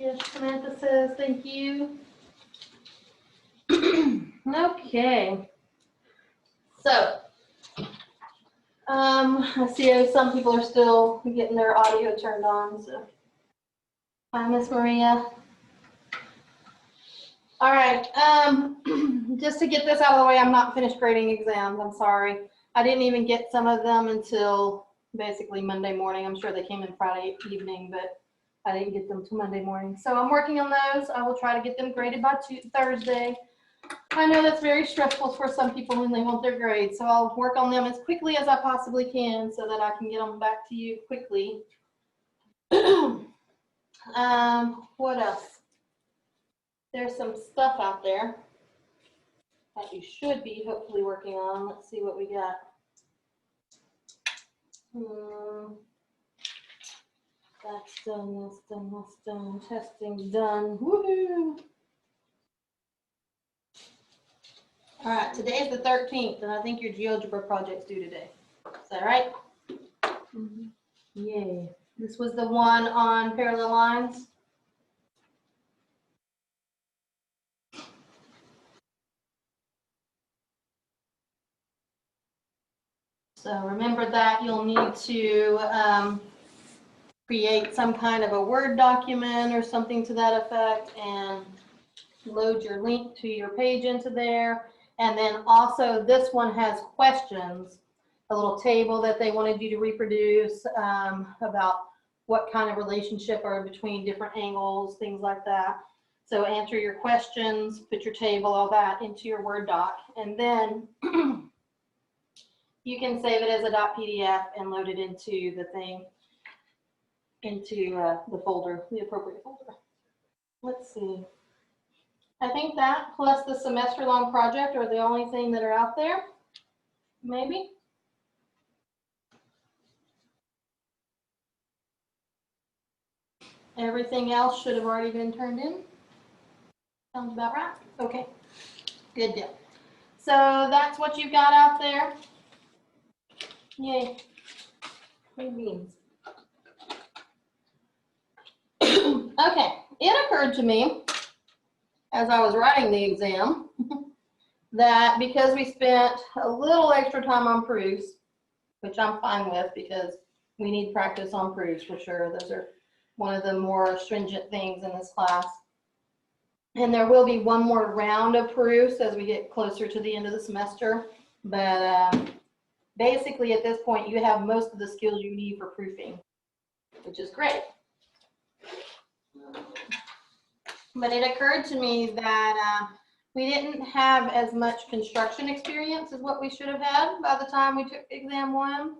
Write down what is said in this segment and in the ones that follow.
Yes, Samantha says, thank you. Okay. So, I see some people are still getting their audio turned on. So, hi, Miss Maria. All right. Just to get this out of the way, I'm not finished grading exams. I'm sorry. I didn't even get some of them until basically Monday morning. I'm sure they came in Friday evening, but I didn't get them till Monday morning. So I'm working on those. I will try to get them graded by Thursday. I know that's very stressful for some people when they want their grades, so I'll work on them as quickly as I possibly can so that I can get them back to you quickly. What else? There's some stuff out there that you should be hopefully working on. Let's see what we got. That's done, that's done, that's done. Testing's done. Woohoo! All right, today's the 13th, and I think your GeoGebra project's due today. Is that right? Mm-hmm. Yay. This was the one on parallel lines. So remember that you'll need to create some kind of a Word document or something to that effect and load your link to your page into there. And then also this one has questions, a little table that they wanted you to reproduce about what kind of relationship are between different angles, things like that. So answer your questions, put your table, all that into your Word doc, and then you can save it as a .pdf and load it into the thing, into the folder, the appropriate folder. Let's see. I think that plus the semester-long project are the only thing that are out there, maybe. Everything else should have already been turned in. Sounds about right. Okay, good deal. So that's what you've got out there. Yay. Green beans. Okay, it occurred to me as I was writing the exam that because we spent a little extra time on proofs, which I'm fine with because we need practice on proofs for sure. Those are one of the more stringent things in this class. And there will be one more round of proofs as we get closer to the end of the semester. But basically at this point, you have most of the skills you need for proofing, which is great. But it occurred to me that we didn't have as much construction experience as what we should have had by the time we took exam 1.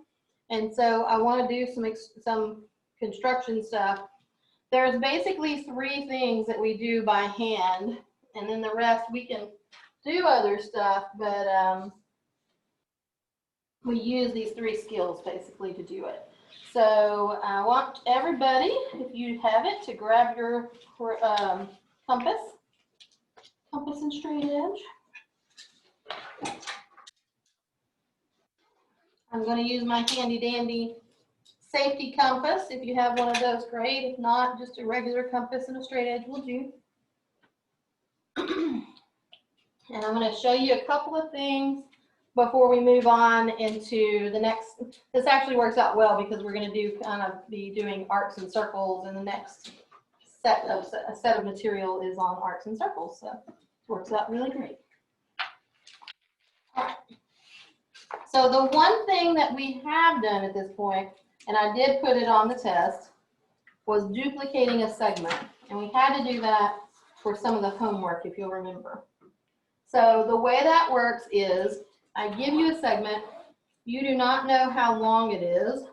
And so I want to do some construction stuff. There's basically 3 things that we do by hand, and then the rest we can do other stuff, but we use these 3 skills basically to do it. So I want everybody, if you have it, to grab your compass and straight edge. I'm going to use my handy dandy safety compass. If you have one of those, great. If not, just a regular compass and a straight edge will do. And I'm going to show you a couple of things before we move on into the next. This actually works out well because we're going to be doing arcs and circles, and the next set of material is on arcs and circles. So it works out really great. All right. So the one thing that we have done at this point, and I did put it on the test, was duplicating a segment. And we had to do that for some of the homework, if you'll remember. So the way that works is I give you a segment. You do not know how long it is.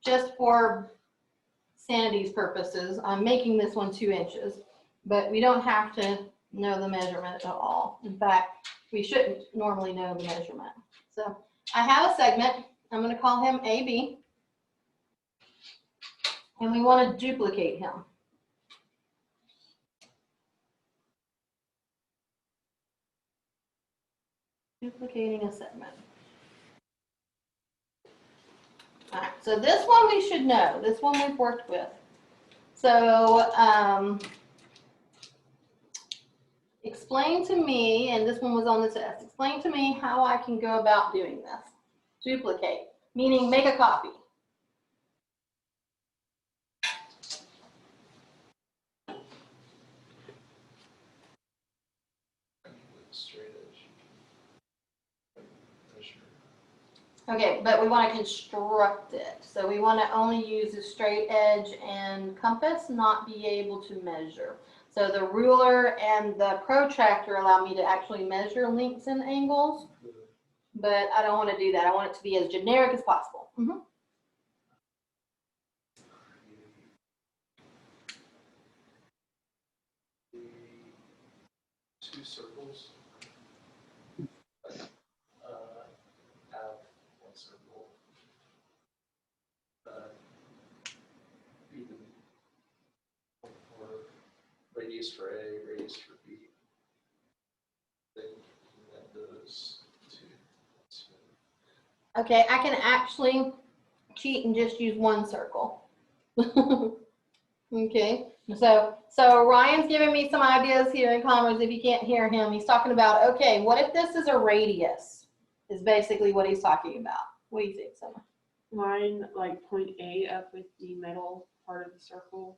Just for sanity's purposes, I'm making this one 2 inches, but we don't have to know the measurement at all. In fact, we shouldn't normally know the measurement. So I have a segment. I'm going to call him AB. And we want to duplicate him. Duplicating a segment. All right, so this one we should know. This one we've worked with. So explain to me, and this one was on the test, explain to me how I can go about doing this. Duplicate, meaning make a copy. Okay, but we want to construct it. So we want to only use the straight edge and compass, not be able to measure. So the ruler and the protractor allow me to actually measure lengths and angles, but I don't want to do that. I want it to be as generic as possible. Mm-hmm. Two circles have one circle. Even for radius for A, radius for B. Then those two. Okay, I can actually cheat and just use one circle. Okay, so Ryan's giving me some ideas here in Commerce. If you can't hear him, he's talking about, okay, what if this is a radius? Is basically what he's talking about. What do you think, Summer? Line like point A up with the middle part of the circle,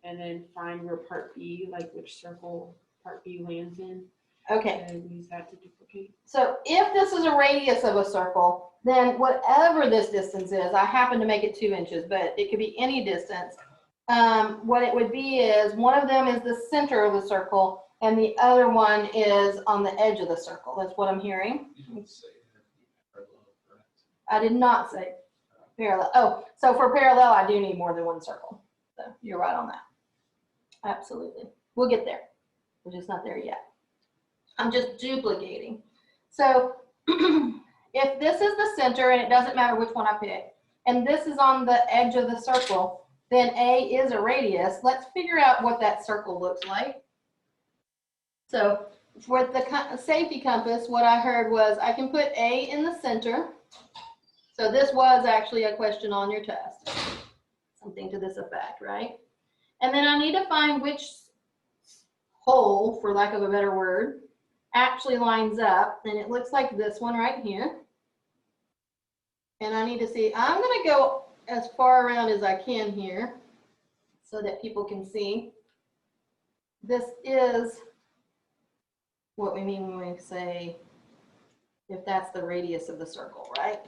and then find where part B, like which circle part B lands in. Okay. And use that to duplicate. So if this is a radius of a circle, then whatever this distance is, I happen to make it 2 inches, but it could be any distance. What it would be is one of them is the center of the circle, and the other one is on the edge of the circle. That's what I'm hearing. You didn't say parallel, correct? I did not say parallel. Oh, so for parallel, I do need more than one circle. So you're right on that. Absolutely. We'll get there. We're just not there yet. I'm just duplicating. So if this is the center, and it doesn't matter which one I pick, and this is on the edge of the circle, then A is a radius. Let's figure out what that circle looks like. So for the safety compass, what I heard was I can put A in the center. So this was actually a question on your test. Something to this effect, right? And then I need to find which hole, for lack of a better word, actually lines up. And it looks like this one right here. And I need to see, I'm going to go as far around as I can here so that people can see. This is what we mean when we say if that's the radius of the circle, right?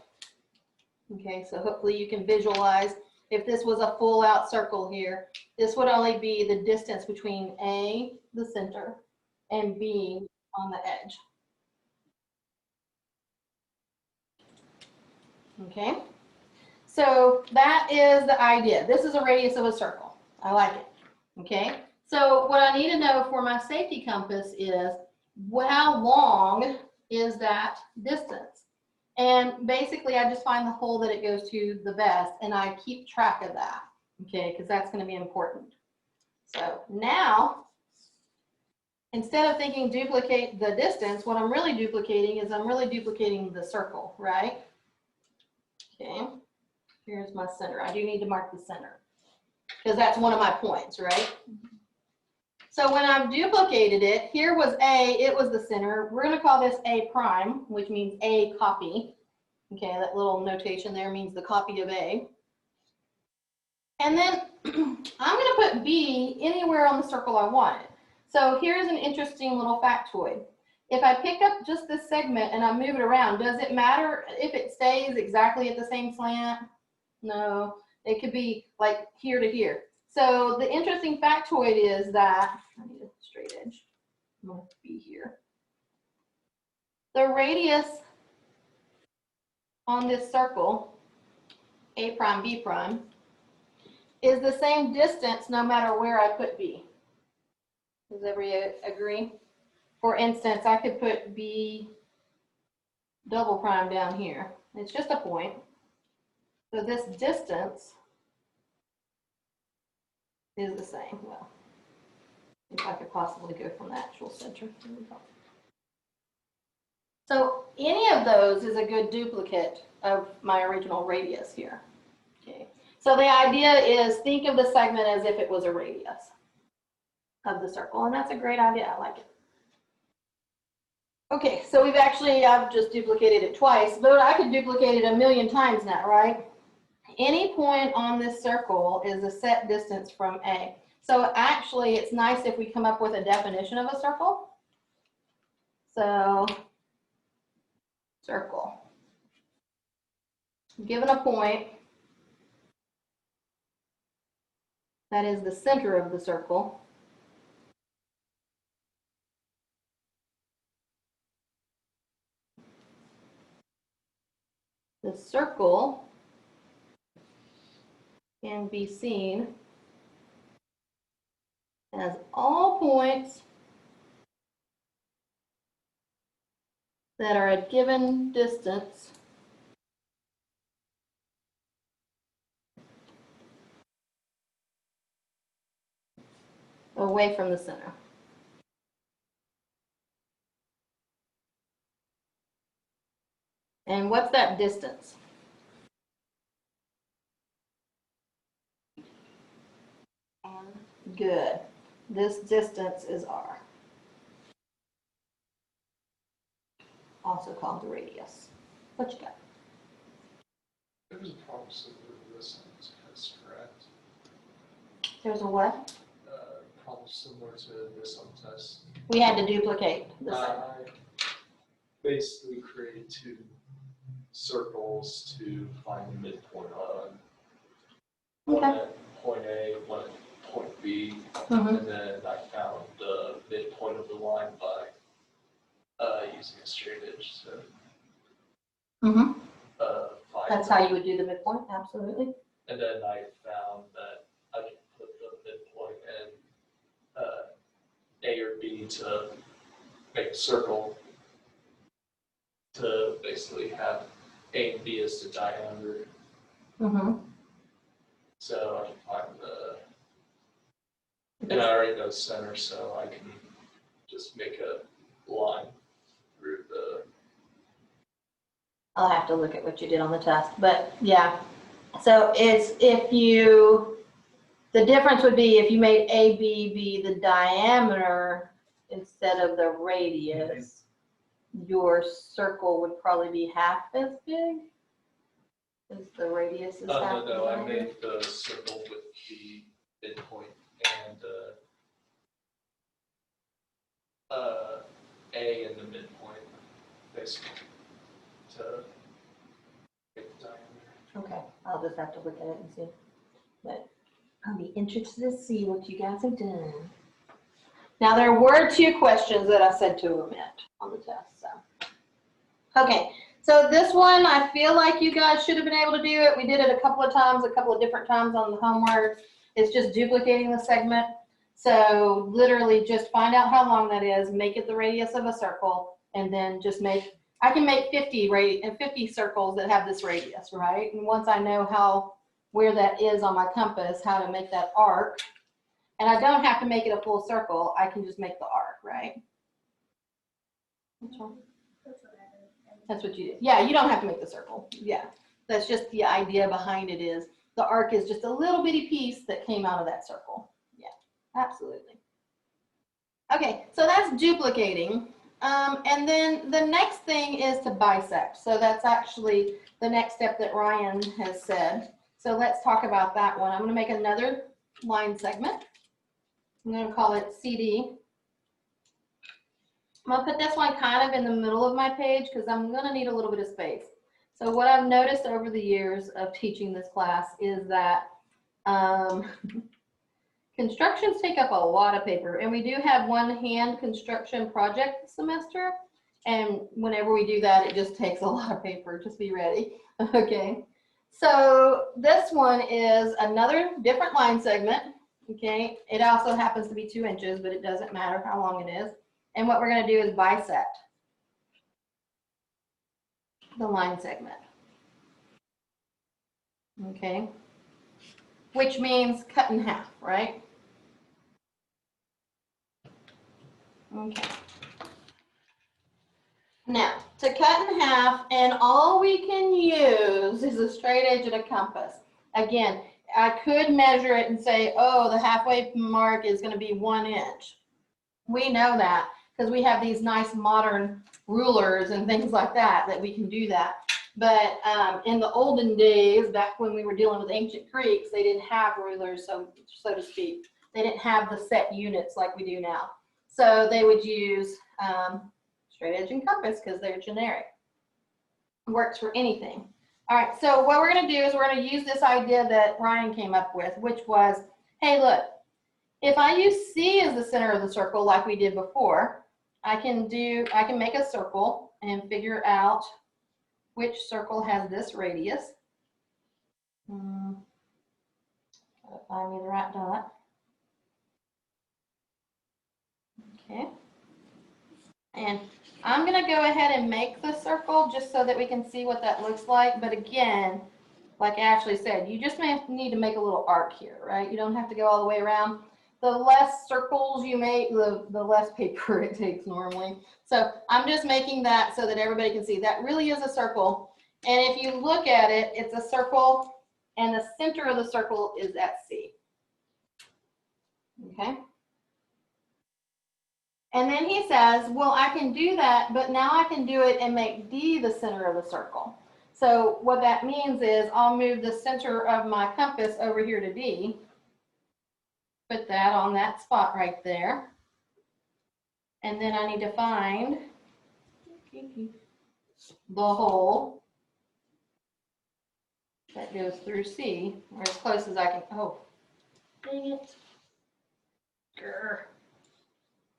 Okay, so hopefully you can visualize if this was a full out circle here, this would only be the distance between A, the center, and B on the edge. Okay, so that is the idea. This is a radius of a circle. I like it. Okay, so what I need to know for my safety compass is how long is that distance? And basically I just find the hole that it goes to the best, and I keep track of that, okay, because that's going to be important. So now, instead of thinking duplicate the distance, what I'm really duplicating is I'm really duplicating the circle, right? Okay, here's my center. I do need to mark the center because that's one of my points, right? So when I've duplicated it, here was A, it was the center. We're going to call this A prime, which means A copy. Okay, that little notation there means the copy of A. And then I'm going to put B anywhere on the circle I want. So here's an interesting little factoid. If I pick up just this segment and I move it around, does it matter if it stays exactly at the same slant? No, it could be like here to here. So the interesting factoid is that, I need a straight edge, I'm going to be here. The radius on this circle, A prime, B prime, is the same distance no matter where I put B. Does everybody agree? For instance, I could put B double prime down here. It's just a point. So this distance is the same. Well, if I could possibly go from the actual center. So any of those is a good duplicate of my original radius here. Okay. So the idea is think of the segment as if it was a radius of the circle, and that's a great idea. I like it. Okay, so I've just duplicated it twice, but I could duplicate it a million times now, right? Any point on this circle is a set distance from A. So actually, it's nice if we come up with a definition of a circle. So, circle. Given a point that is the center of the circle, the circle can be seen as all points that are a given distance away from the center. And what's that distance? Good. This distance is R, also called the radius. What you got? There's a problem similar to this on this test, correct? There's a what? Problem similar to this on the test. We had to duplicate the I segment. basically created two circles to find the midpoint on. One Okay. at point A, one at point B, Mhm. and then I found the midpoint of the line by using a straight edge to Mhm. find. That's how you would do the midpoint, absolutely. And then I found that I could put the midpoint in A or B to make a circle to basically have A and B as the diameter. Mhm. So I can find and I already know center, so I can just make a line through the. I'll have to look at what you did on the test, but yeah. So it's the difference would be if you made AB be the diameter instead of the radius, your circle would probably be half as big. Because the radius is half the No, I diameter. made the circle with the midpoint and A and the midpoint, basically, to make the diameter. Okay, I'll just have to look at it and see. But I'll be interested to see what you guys have done. Now, there were two questions that I said to omit on the test, so. Okay, so this one, I feel like you guys should have been able to do it. We did it a couple of times, a couple of different times on the homework. It's just duplicating the segment. So literally just find out how long that is, make it the radius of a circle, and then just I can make 50 circles that have this radius, right? And once I know where that is on my compass, how to make that arc, and I don't have to make it a full circle, I can just make the arc, right? Which one? That's what you did. Yeah, you don't have to make the circle. Yeah, that's just the idea behind it is the arc is just a little bitty piece that came out of that circle. Yeah, absolutely. Okay, so that's duplicating. And then the next thing is to bisect. So that's actually the next step that Ryan has said. So let's talk about that one. I'm going to make another line segment. I'm going to call it CD. I'm going to put this one kind of in the middle of my page because I'm going to need a little bit of space. So what I've noticed over the years of teaching this class is that constructions take up a lot of paper, and we do have one hand construction project this semester, and whenever we do that, it just takes a lot of paper. Just be ready. Okay, so this one is another different line segment. Okay, it also happens to be 2 inches, but it doesn't matter how long it is. And what we're going to do is bisect the line segment. Okay, which means cut in half, right? Okay. Now, to cut in half, and all we can use is a straight edge and a compass. Again, I could measure it and say, oh, the halfway mark is going to be 1 inch. We know that because we have these nice modern rulers and things like that we can do that. But in the olden days, back when we were dealing with ancient Greeks, they didn't have rulers, so to speak. They didn't have the set units like we do now. So they would use straight edge and compass because they're generic. It works for anything. All right, so what we're going to do is we're going to use this idea that Ryan came up with, which was, hey, look, if I use C as the center of the circle like we did before, I can make a circle and figure out which circle has this radius. Gotta find me the right dot. Okay. And I'm going to go ahead and make the circle just so that we can see what that looks like. But again, like Ashley said, you just need to make a little arc here, right? You don't have to go all the way around. The less circles you make, the less paper it takes normally. So I'm just making that so that everybody can see that really is a circle. And if you look at it, it's a circle and the center of the circle is at C. Okay. And then he says, well, I can do that, but now I can do it and make D the center of the circle. So what that means is I'll move the center of my compass over here to D. Put that on that spot right there. And then I need to find the hole that goes through C, or as close as I can. Oh, dang it. Grr.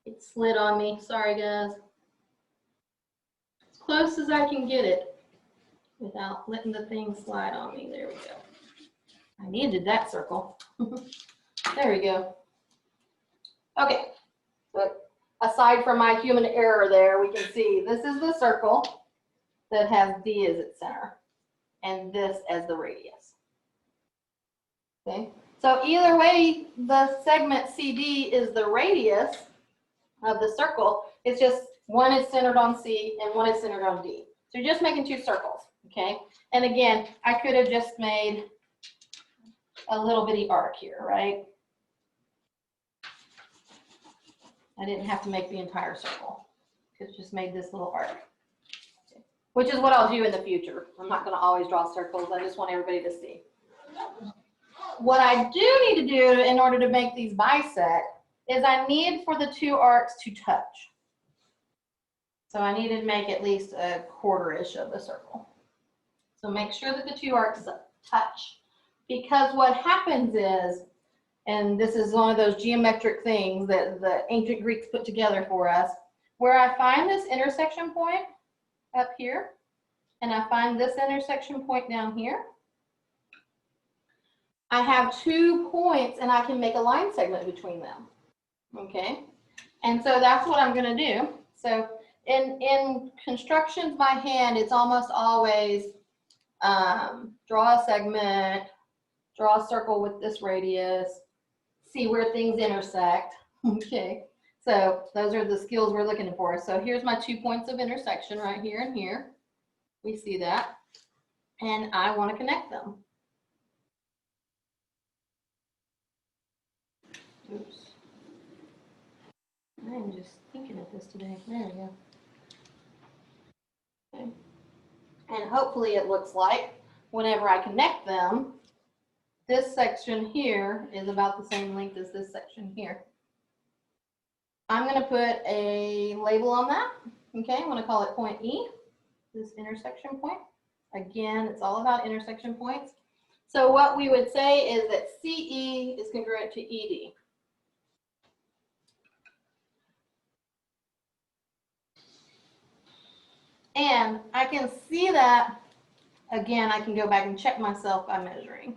It slid on me. Sorry, guys. As close as I can get it without letting the thing slide on me. There we go. I needed that circle. There we go. Okay. But aside from my human error there, we can see this is the circle that has D as its center and this as the radius. Okay. So either way, the segment CD is the radius of the circle. It's just one is centered on C and one is centered on D. So you're just making 2 circles, okay? And again, I could have just made a little bitty arc here, right? I didn't have to make the entire circle. Could have just made this little arc, okay. Which is what I'll do in the future. I'm not going to always draw circles. I just want everybody to see. What I do need to do in order to make these bisect is I need for the 2 arcs to touch. So I need to make at least a 1/4-ish of the circle. So make sure that the 2 arcs touch. Because what happens is, and this is one of those geometric things that the ancient Greeks put together for us, where I find this intersection point up here, and I find this intersection point down here, I have 2 points and I can make a line segment between them. Okay, and so that's what I'm going to do. So in constructions by hand, it's almost always draw a segment, draw a circle with this radius, see where things intersect. Okay, so those are the skills we're looking for. So here's my 2 points of intersection right here and here. We see that, and I want to connect them. Oops. I'm just thinking of this today. There we go. Okay. And hopefully it looks like whenever I connect them, this section here is about the same length as this section here. I'm going to put a label on that. Okay, I'm going to call it point E, this intersection point. Again, it's all about intersection points. So what we would say is that CE is congruent to ED. And I can see that, again, I can go back and check myself by measuring.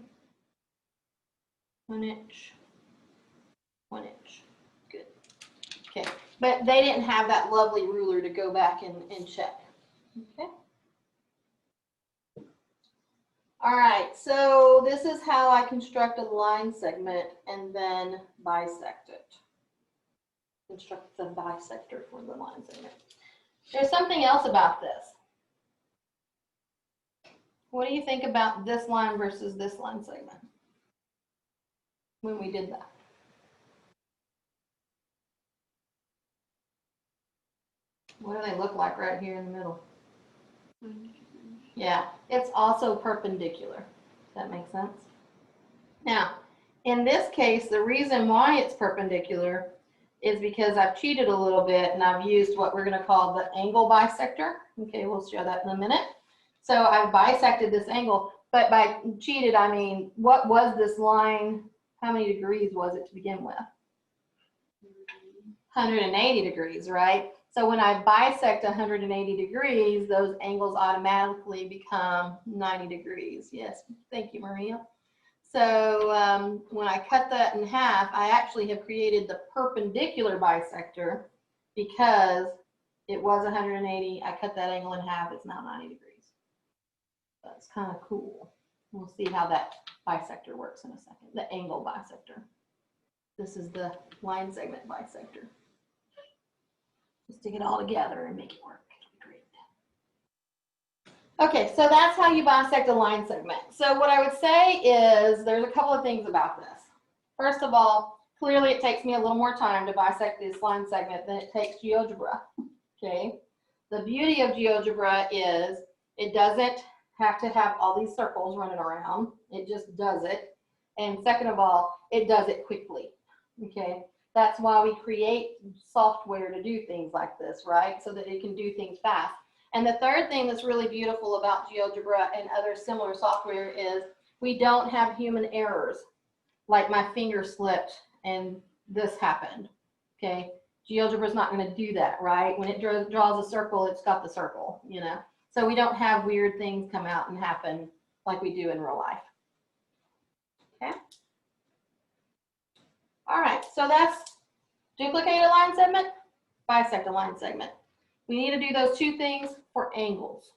1 inch, 1 inch, good. Okay, but they didn't have that lovely ruler to go back and check. Okay. All right, so this is how I construct a line segment and then bisect it. Construct the bisector for the line segment. There's something else about this. What do you think about this line versus this line segment when we did that? What do they look like right here in the middle? Yeah, it's also perpendicular. Does that make sense? Now, in this case, the reason why it's perpendicular is because I've cheated a little bit and I've used what we're going to call the angle bisector. Okay, we'll show that in a minute. So I've bisected this angle, but by cheated, I mean, what was this line? How many degrees was it to begin with? 180 degrees, right? So when I bisect 180 degrees, those angles automatically become 90 degrees. Yes, thank you, Maria. So when I cut that in half, I actually have created the perpendicular bisector because it was 180. I cut that angle in half. It's now 90 degrees. That's kind of cool. We'll see how that bisector works in a second. The angle bisector. This is the line segment bisector. Just stick it all together and make it work. It'll be great. Okay, so that's how you bisect a line segment. So what I would say is there's a couple of things about this. First of all, clearly it takes me a little more time to bisect this line segment than it takes GeoGebra. Okay, the beauty of GeoGebra is it doesn't have to have all these circles running around. It just does it. And second of all, it does it quickly. Okay. That's why we create software to do things like this, right? So that it can do things fast. And the third thing that's really beautiful about GeoGebra and other similar software is we don't have human errors. Like my finger slipped and this happened, okay? GeoGebra is not going to do that, right? When it draws a circle, it's got the circle, you know? So we don't have weird things come out and happen like we do in real life, okay? All right, so that's duplicate a line segment, bisect a line segment. We need to do those two things for angles.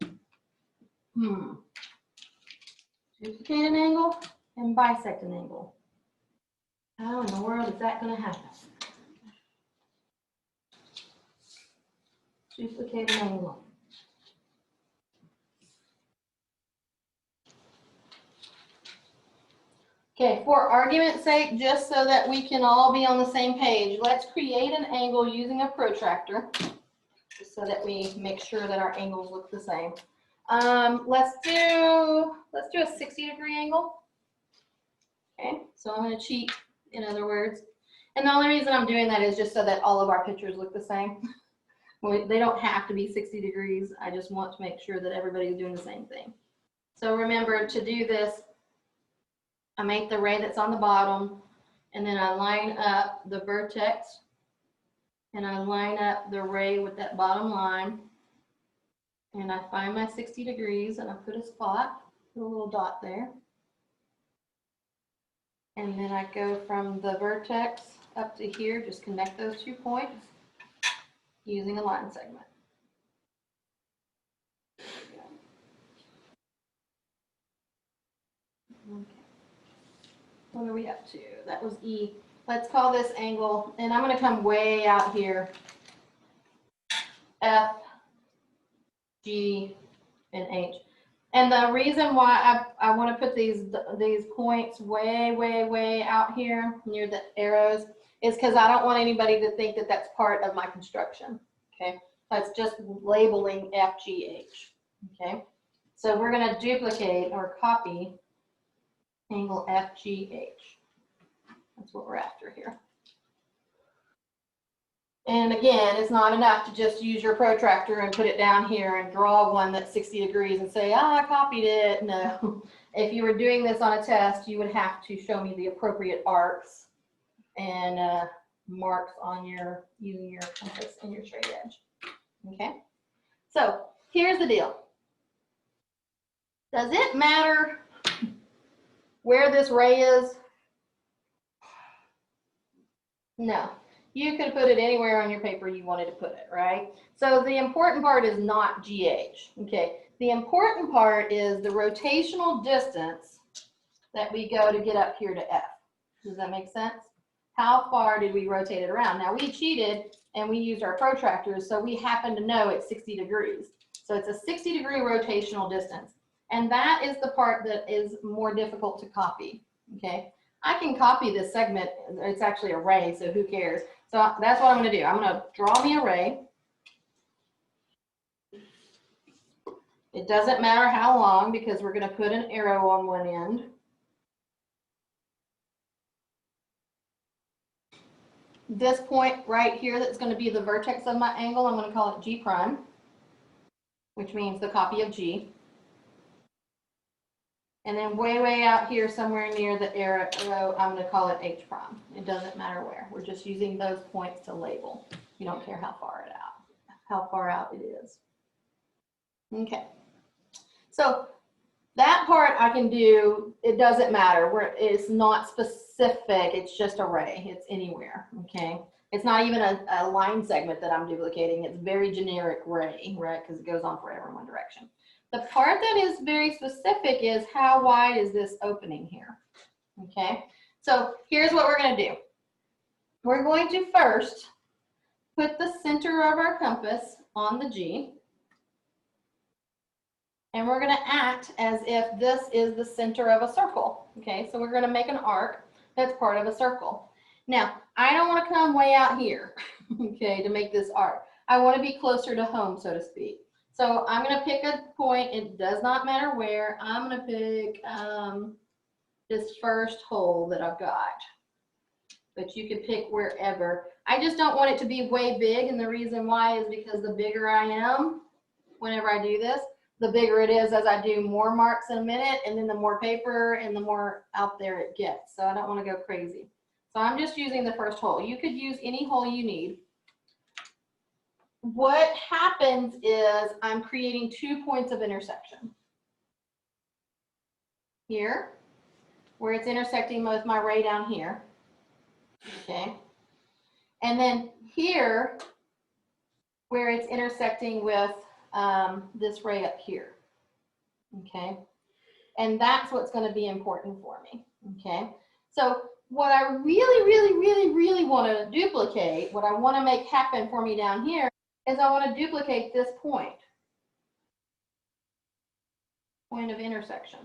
Duplicate an angle and bisect an angle. How in the world is that going to happen? Duplicate an angle. Okay, for argument's sake, just so that we can all be on the same page, let's create an angle using a protractor, just so that we make sure that our angles look the same. Let's do a 60-degree angle. Okay, so I'm going to cheat, in other words. And the only reason I'm doing that is just so that all of our pictures look the same. They don't have to be 60 degrees. I just want to make sure that everybody's doing the same thing. So remember, to do this, I make the ray that's on the bottom, and then I line up the vertex, and I line up the ray with that bottom line, and I find my 60 degrees, and I put a spot, put a little dot there. And then I go from the vertex up to here, just connect those 2 points using a line segment. Okay. What are we up to? That was E. Let's call this angle, and I'm going to come way out here. F, G, and H. And the reason why I want to put these points way out here near the arrows is because I don't want anybody to think that that's part of my construction. Okay, that's just labeling F, G, H. Okay, so we're going to duplicate or copy angle FGH. That's what we're after here. And again, it's not enough to just use your protractor and put it down here and draw one that's 60 degrees and say, oh, I copied it. No. If you were doing this on a test, you would have to show me the appropriate arcs and marks on using your compass and your straight edge. Okay? So here's the deal. Does it matter where this ray is? No. You could put it anywhere on your paper you wanted to put it, right? So the important part is not GH, okay? The important part is the rotational distance that we go to get up here to F. Does that make sense? How far did we rotate it around? Now we cheated and we used our protractors, so we happen to know it's 60 degrees. So it's a 60-degree rotational distance. And that is the part that is more difficult to copy, okay? I can copy this segment, it's actually a ray, so who cares? So that's what I'm gonna do. I'm gonna draw me a ray. It doesn't matter how long because we're gonna put an arrow on one end. This point right here that's gonna be the vertex of my angle, I'm gonna call it G prime, which means the copy of G. And then way out here, somewhere near the arrow, I'm going to call it H prime. It doesn't matter where. We're just using those points to label. You don't care how far out it is. Okay. So that part I can do. It doesn't matter. It's not specific. It's just a ray. It's anywhere. Okay. It's not even a line segment that I'm duplicating. It's very generic ray, right? Because it goes on forever in one direction. The part that is very specific is how wide is this opening here, okay? So here's what we're gonna do. We're going to first put the center of our compass on the G, and we're gonna act as if this is the center of a circle, okay? So we're gonna make an arc that's part of a circle. Now, I don't wanna come way out here, okay, to make this arc. I wanna be closer to home, so to speak. So I'm going to pick a point. It does not matter where. I'm going to pick this first hole that I've got. But you can pick wherever. I just don't want it to be way big. And the reason why is because the bigger I am, whenever I do this, the bigger it is as I do more marks in a minute. And then the more paper and the more out there it gets. So I don't want to go crazy. So I'm just using the first hole. You could use any hole you need. What happens is I'm creating 2 points of intersection. Here, where it's intersecting with my ray down here, okay? And then here, where it's intersecting with this ray up here, okay? And that's what's gonna be important for me, okay? So what I really wanna duplicate, what I wanna make happen for me down here is I want to duplicate this point of intersection.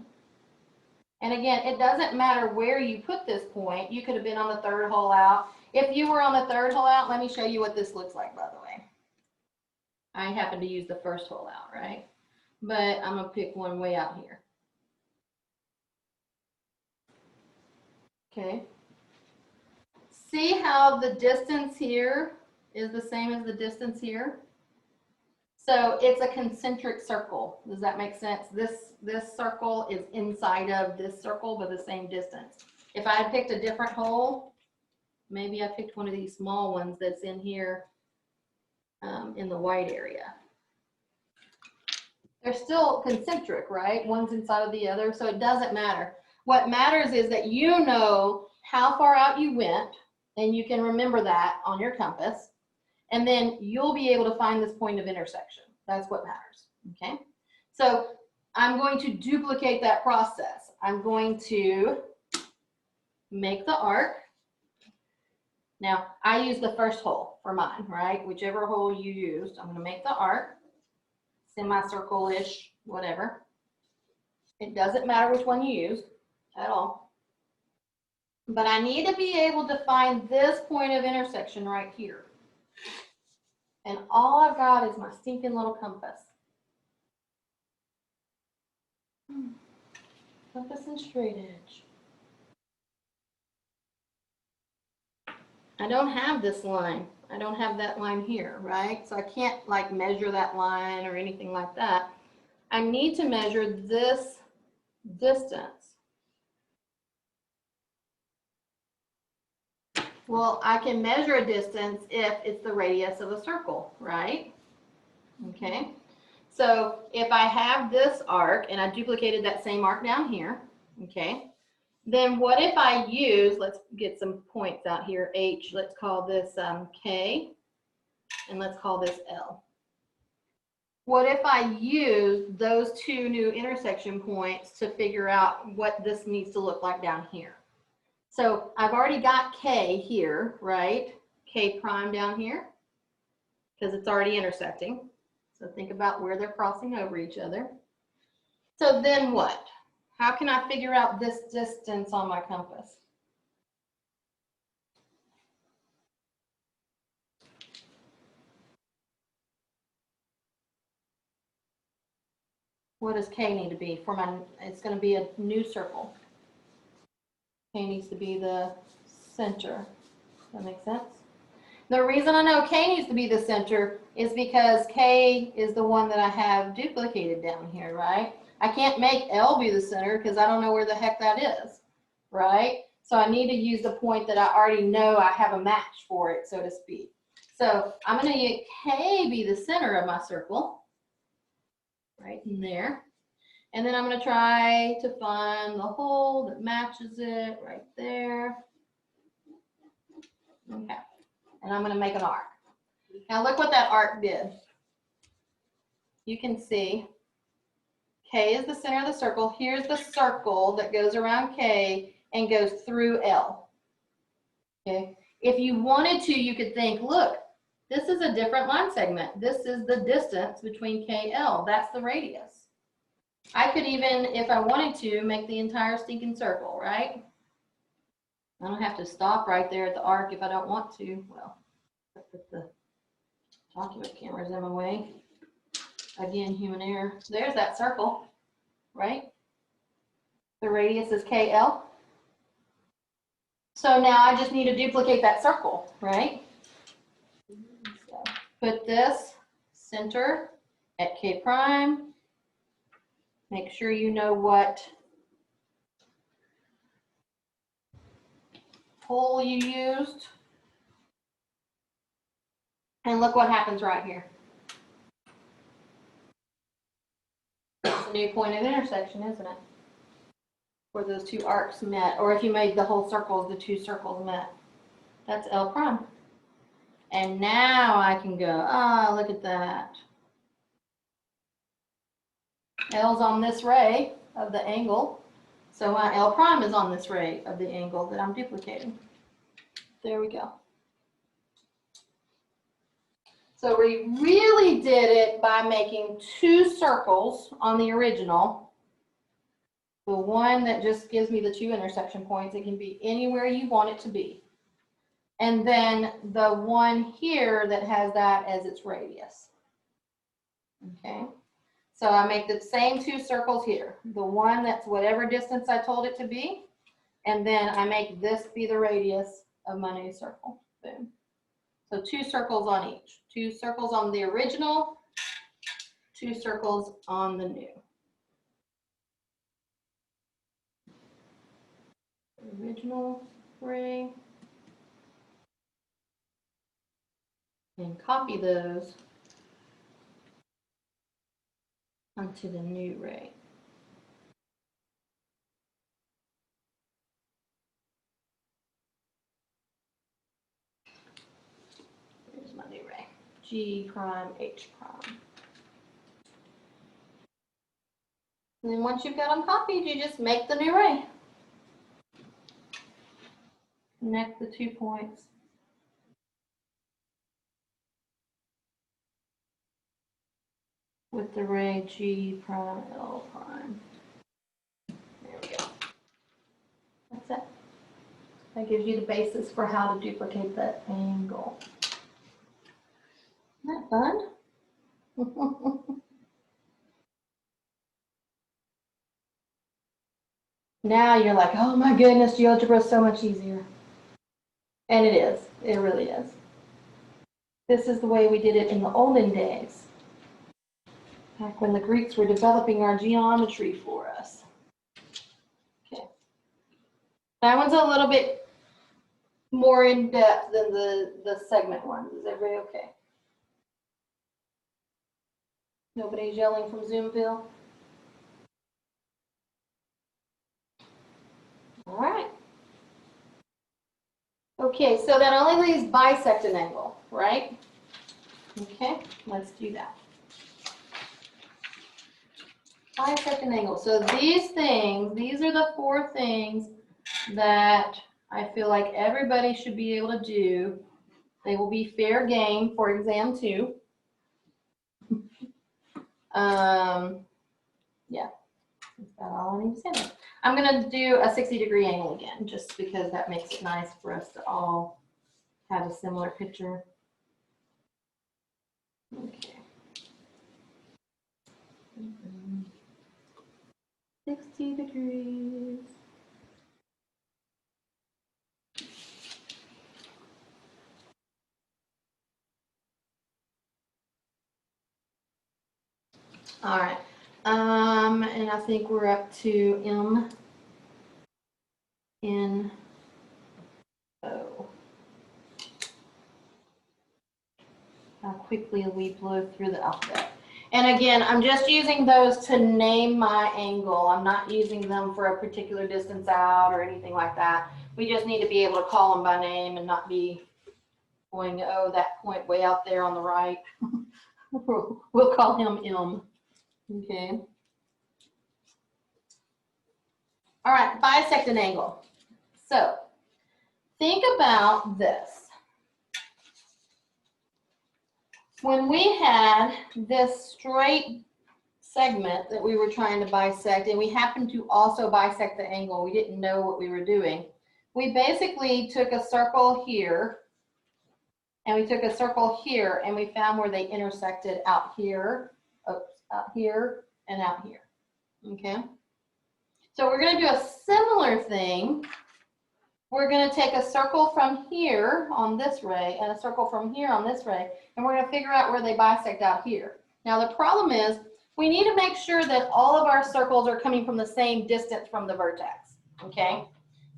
And again, it doesn't matter where you put this point. You could have been on the third hole out. If you were on the third hole out, let me show you what this looks like, by the way. I happen to use the first hole out, right? But I'm going to pick one way out here. Okay. See how the distance here is the same as the distance here? So it's a concentric circle. Does that make sense? This circle is inside of this circle, but the same distance. If I had picked a different hole, maybe I picked one of these small ones that's in here in the white area. They're still concentric, right? One's inside of the other, so it doesn't matter. What matters is that you know how far out you went, and you can remember that on your compass. And then you'll be able to find this point of intersection. That's what matters, okay? So I'm going to duplicate that process. I'm going to make the arc. Now, I use the first hole for mine, right? Whichever hole you used, I'm gonna make the arc, semicircle-ish, whatever. It doesn't matter which one you use at all. But I need to be able to find this point of intersection right here. And all I've got is my stinking little compass. Compass and straight edge. I don't have this line. I don't have that line here, right? So I can't like measure that line or anything like that. I need to measure this distance. Well, I can measure a distance if it's the radius of a circle, right? Okay. So if I have this arc and I duplicated that same arc down here, okay, then what if I use, let's get some points out here, H, let's call this K, and let's call this L. What if I use those two new intersection points to figure out what this needs to look like down here? So I've already got K here, right? K prime down here, because it's already intersecting. So think about where they're crossing over each other. So then what? How can I figure out this distance on my compass? What does K need to be for my, it's going to be a new circle. K needs to be the center. Does that make sense? The reason I know K needs to be the center is because K is the one that I have duplicated down here, right? I can't make L be the center because I don't know where the heck that is, right? So I need to use the point that I already know I have a match for it, so to speak. So I'm going to get K be the center of my circle, right in there. And then I'm going to try to find the hole that matches it right there. Okay. And I'm going to make an arc. Now look what that arc did. You can see K is the center of the circle. Here's the circle that goes around K and goes through L. Okay. If you wanted to, you could think, look, this is a different line segment. This is the distance between K and L. That's the radius. I could even, if I wanted to, make the entire stinking circle, right? I don't have to stop right there at the arc if I don't want to. Well, I'll put the document cameras in my way. Again, human error. There's that circle, right? The radius is KL. So now I just need to duplicate that circle, right? So put this center at K prime. Make sure you know what hole you used. And look what happens right here. It's a new point of intersection, isn't it? Where those two arcs met, or if you made the whole circle, the two circles met. That's L prime. And now I can go, ah, look at that. L's on this ray of the angle. So my L prime is on this ray of the angle that I'm duplicating. There we go. So we really did it by making two circles on the original. The one that just gives me the two intersection points, it can be anywhere you want it to be. And then the one here that has that as its radius. Okay, so I make the same two circles here. The one that's whatever distance I told it to be. And then I make this be the radius of my new circle. Boom. So two circles on each. Two circles on the original, two circles on the new. Original ray. And copy those onto the new ray. Here's my new ray. G prime, H prime. And then once you've got them copied, you just make the new ray. Connect the 2 points. With the ray G prime, L prime. There we go. That's it. That gives you the basis for how to duplicate that angle. Isn't that fun? Now you're like, oh my goodness, GeoGebra is so much easier. And it is. It really is. This is the way we did it in the olden days. Back when the Greeks were developing our geometry for us. Okay. That one's a little bit more in depth than the segment ones. Is everybody okay? Nobody's yelling from Zoomville? All right. Okay, so that only leaves bisect an angle, right? Okay, let's do that. Bisect an angle. So these things, these are the four things that I feel like everybody should be able to do. They will be fair game for exam 2. Yeah. about all I need to say there. I'm gonna do a 60-degree angle again, just because that makes it nice for us to all have a similar picture. Okay. 60 degrees. All right. And I think we're up to M, N, O. How quickly we blow through the alphabet. And again, I'm just using those to name my angle. I'm not using them for a particular distance out or anything like that. We just need to be able to call them by name and not be going, oh, that point way out there on the right. We'll call him M. Okay. All right, bisect an angle. So think about this. When we had this straight segment that we were trying to bisect, and we happened to also bisect the angle, we didn't know what we were doing. We basically took a circle here, and we took a circle here, and we found where they intersected out here, out here, and out here. Okay? So we're going to do a similar thing. We're going to take a circle from here on this ray and a circle from here on this ray, and we're going to figure out where they bisect out here. Now the problem is we need to make sure that all of our circles are coming from the same distance from the vertex, okay?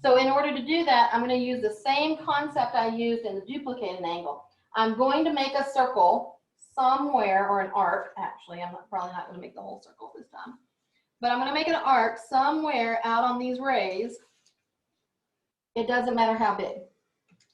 So in order to do that, I'm going to use the same concept I used in the duplicated angle. I'm going to make a circle somewhere, or an arc, actually. I'm probably not going to make the whole circle this time. But I'm going to make an arc somewhere out on these rays. It doesn't matter how big.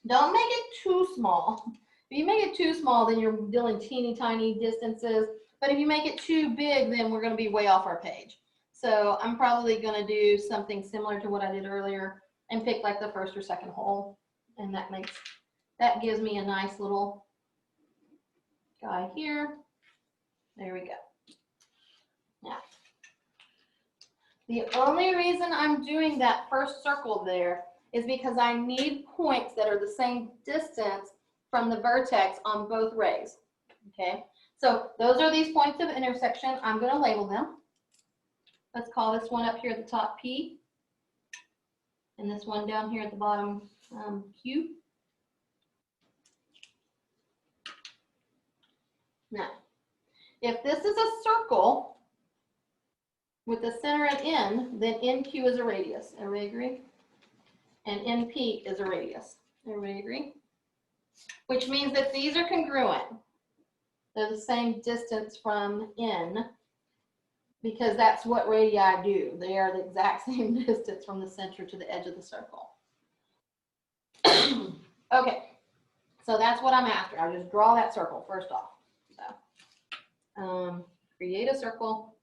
Don't make it too small. If you make it too small, then you're dealing teeny tiny distances. But if you make it too big, then we're going to be way off our page. So I'm probably going to do something similar to what I did earlier and pick like the first or second hole. And that gives me a nice little guy here. There we go. Now, the only reason I'm doing that first circle there is because I need points that are the same distance from the vertex on both rays, okay? So those are these points of intersection. I'm going to label them. Let's call this one up here at the top P, and this one down here at the bottom Q. Now, if this is a circle with the center at N, then NQ is a radius. Everybody agree? And NP is a radius. Everybody agree? Which means that these are congruent. They're the same distance from N, because that's what radii do. They are the exact same distance from the center to the edge of the circle. Okay, so that's what I'm after. I'll just draw that circle first off. So, create a circle.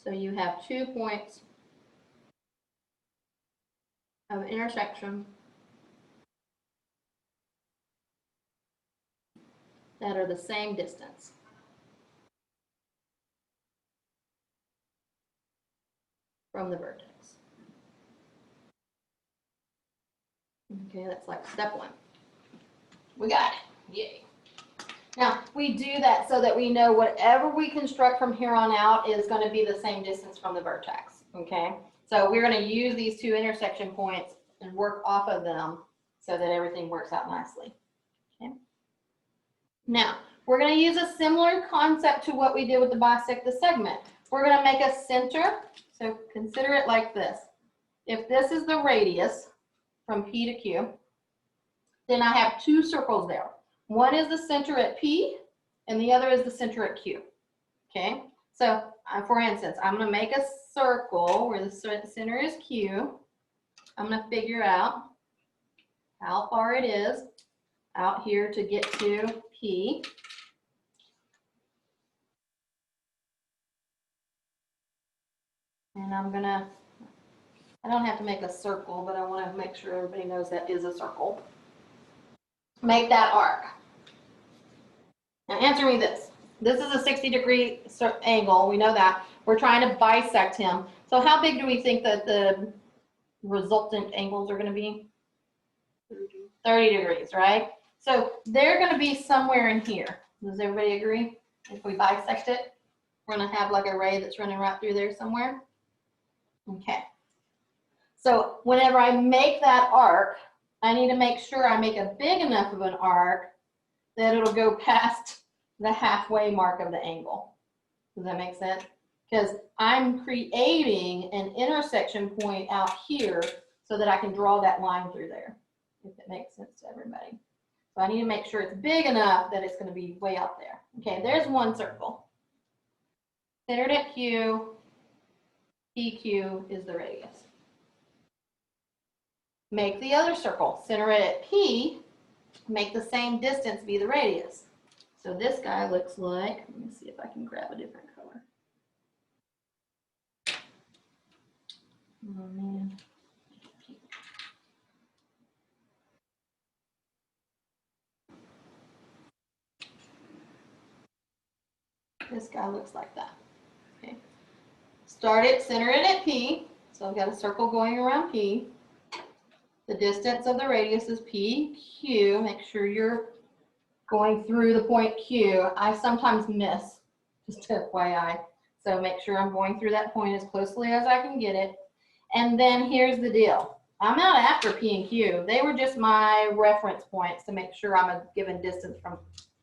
So you have 2 points of intersection that are the same distance. From the vertex. Okay, that's like step one. We got it. Yay. Now, we do that so that we know whatever we construct from here on out is going to be the same distance from the vertex. Okay, so we're going to use these 2 intersection points and work off of them so that everything works out nicely. Okay. Now, we're going to use a similar concept to what we did with the bisect the segment. We're going to make a center. So consider it like this. If this is the radius from P to Q, then I have 2 circles there. One is the center at P, and the other is the center at Q. Okay, so for instance, I'm going to make a circle where the center is Q. I'm going to figure out how far it is out here to get to P. And I don't have to make a circle, but I want to make sure everybody knows that is a circle. Make that arc. Now answer me this. This is a 60-degree angle, we know that. We're trying to bisect him. So how big do we think that the resultant angles are gonna be? 30 degrees, right? So they're gonna be somewhere in here. Does everybody agree? If we bisect it, we're gonna have like a ray that's running right through there somewhere. Okay. So whenever I make that arc, I need to make sure I make a big enough of an arc that it'll go past the halfway mark of the angle. Does that make sense? Because I'm creating an intersection point out here so that I can draw that line through there, if it makes sense to everybody. So I need to make sure it's big enough that it's going to be way out there. Okay, there's one circle. Centered at Q, PQ is the radius. Make the other circle, center it at P, make the same distance be the radius. So this guy looks like, let me see if I can grab a different color. Oh man. This guy looks like that. Okay. Start it, center it at P. So I've got a circle going around P. The distance of the radius is PQ. Make sure you're going through the point Q. I sometimes miss, just FYI. So make sure I'm going through that point as closely as I can get it. And then here's the deal. I'm not after P and Q. They were just my reference points to make sure I'm a given distance from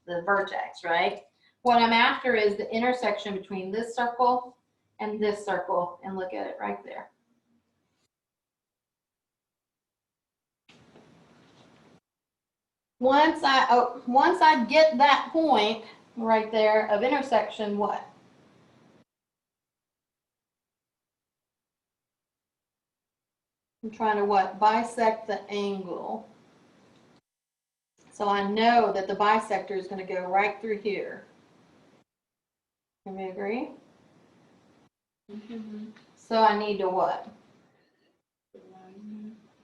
the vertex, right? What I'm after is the intersection between this circle and this circle, and look at it right there. Once I get that point right there of intersection, what? I'm trying to what? Bisect the angle. So I know that the bisector is going to go right through here. Can we agree? Mm-hmm. So I need to what?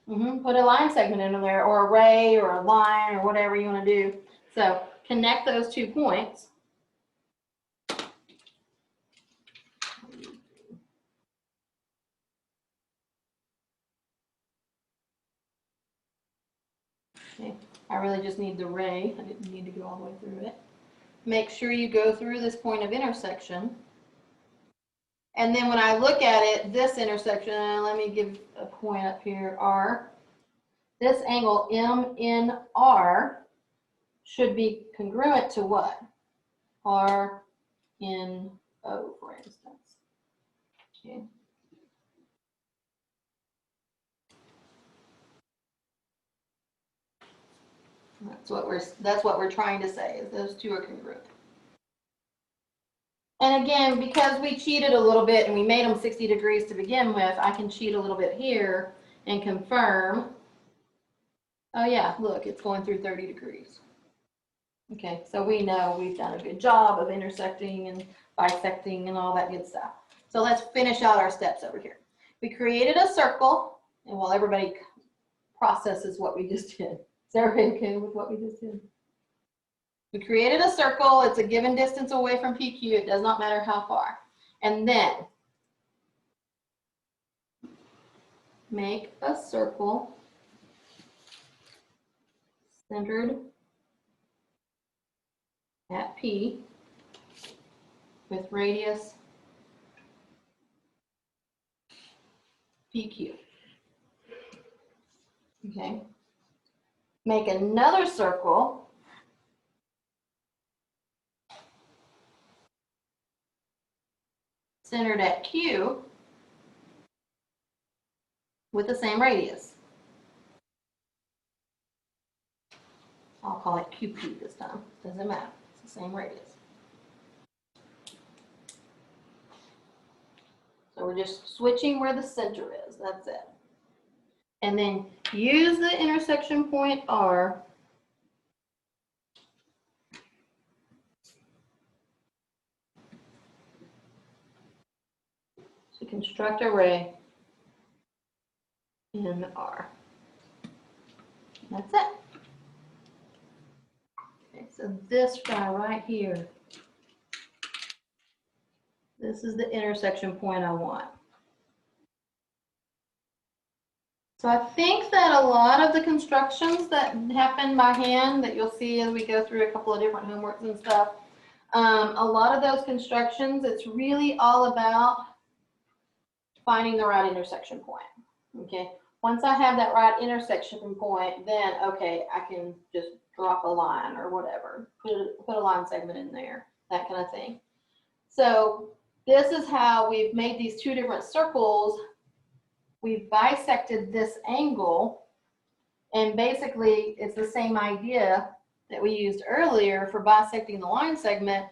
Put a line segment in there, or a ray, or a line, or whatever you want to do. So connect those 2 points. Okay. I really just need the ray. I didn't need to go all the way through it. Make sure you go through this point of intersection. And then when I look at it, this intersection, let me give a point up here, R. This angle MNR should be congruent to what? RNO, for instance. Okay. That's what we're trying to say, is those two are congruent. And again, because we cheated a little bit and we made them 60 degrees to begin with, I can cheat a little bit here and confirm. Oh yeah, look, it's going through 30 degrees. Okay, so we know we've done a good job of intersecting and bisecting and all that good stuff. So let's finish out our steps over here. We created a circle, and while everybody processes what we just did. Is everybody okay with what we just did? We created a circle. It's a given distance away from PQ. It does not matter how far. And then make a circle centered at P with radius PQ. Okay. Make another circle centered at Q with the same radius. I'll call it QP this time. Doesn't matter. It's the same radius. So we're just switching where the center is. That's it. And then use the intersection point R to construct a ray in R. That's it. Okay, so this guy right here This is the intersection point I want. So I think that a lot of the constructions that happen by hand that you'll see as we go through a couple of different homeworks and stuff, a lot of those constructions, it's really all about finding the right intersection point, okay? Once I have that right intersection point, then, okay, I can just drop a line or whatever, put a line segment in there, that kind of thing. So this is how we've made these two different circles. We've bisected this angle, and basically it's the same idea that we used earlier for bisecting the line segment,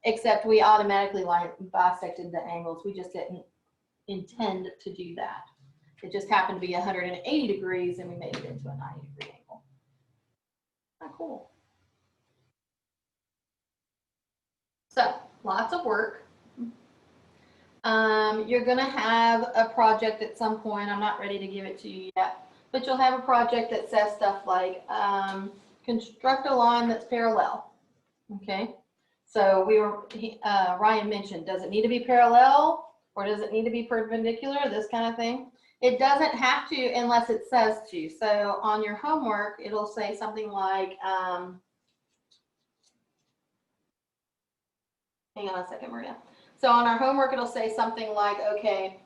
except we automatically bisected the angles. We just didn't intend to do that. It just happened to be 180 degrees and we made it into a 90-degree angle. Not cool. So lots of work. You're going to have a project at some point. I'm not ready to give it to you yet, but you'll have a project that says stuff like construct a line that's parallel. Okay, so Ryan mentioned, does it need to be parallel or does it need to be perpendicular? This kind of thing. It doesn't have to unless it says to. So on your homework, it'll say something like, hang on a second, Maria. So on our homework, it'll say something like, okay,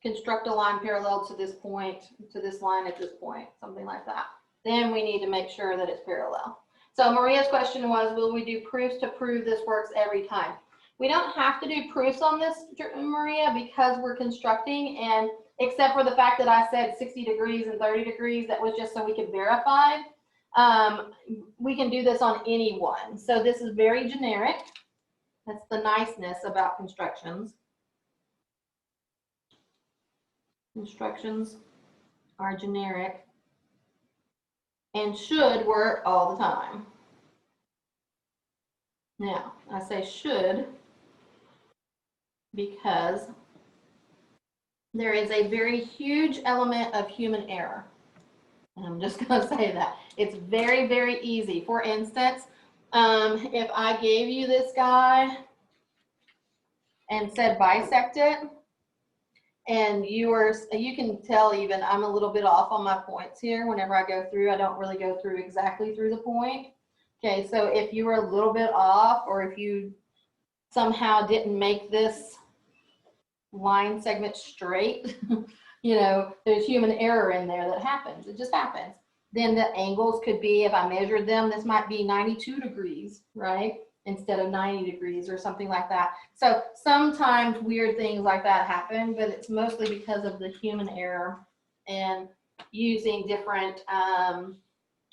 construct a line parallel to this point, to this line at this point, something like that. Then we need to make sure that it's parallel. So Maria's question was, will we do proofs to prove this works every time? We don't have to do proofs on this, Maria, because we're constructing, and except for the fact that I said 60 degrees and 30 degrees, that was just so we could verify. We can do this on any one. So this is very generic. That's the niceness about constructions. Constructions are generic and should work all the time. Now, I say should because there is a very huge element of human error. And I'm just going to say that. It's very, very easy. For instance, if I gave you this guy and said bisect it, and you can tell even I'm a little bit off on my points here. Whenever I go through, I don't really go through exactly through the point. Okay, so if you were a little bit off, or if you somehow didn't make this line segment straight, you know, there's human error in there that happens. It just happens. Then the angles could be, if I measured them, this might be 92 degrees, right? Instead of 90 degrees or something like that. So sometimes weird things like that happen, but it's mostly because of the human error and using different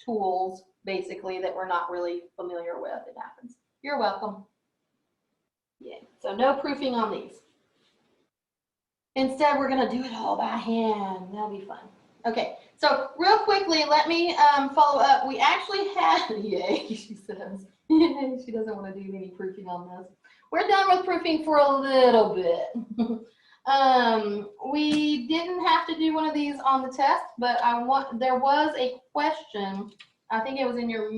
tools, basically, that we're not really familiar with. It happens. You're welcome. Yeah, so no proofing on these. Instead, we're going to do it all by hand. That'll be fun. Okay, so real quickly, let me follow up. We actually had, yay, she says. She doesn't want to do any proofing on this. We're done with proofing for a little bit. We didn't have to do one of these on the test, but there was a question. I think it was in your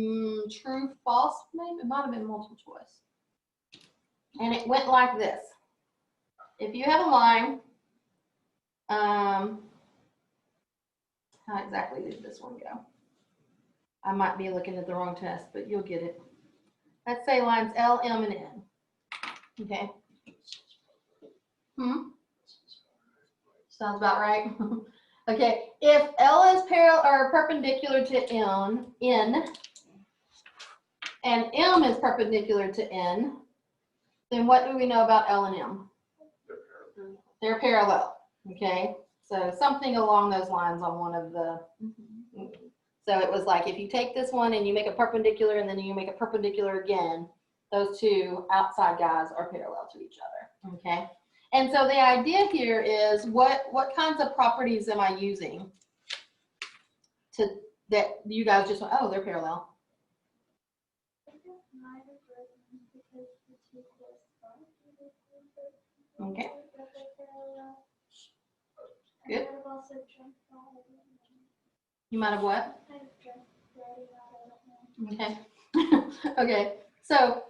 true, false, maybe. It might have been multiple choice. And it went like this. If you have a line, how exactly did this one go? I might be looking at the wrong test, but you'll get it. Let's say lines L, M, and N. Okay. Sounds about right. Okay. If L is parallel or perpendicular to N, and M is perpendicular to N, then what do we know about L and M? They're parallel. Okay. So something along those lines on one of the. So it was like, if you take this one and you make a perpendicular and then you make a perpendicular again, those two outside guys are parallel to each other, okay? And so the idea here is what kinds of properties am I using that you guys just went, oh, they're parallel. Okay. Good. You might have what? Okay. Okay. So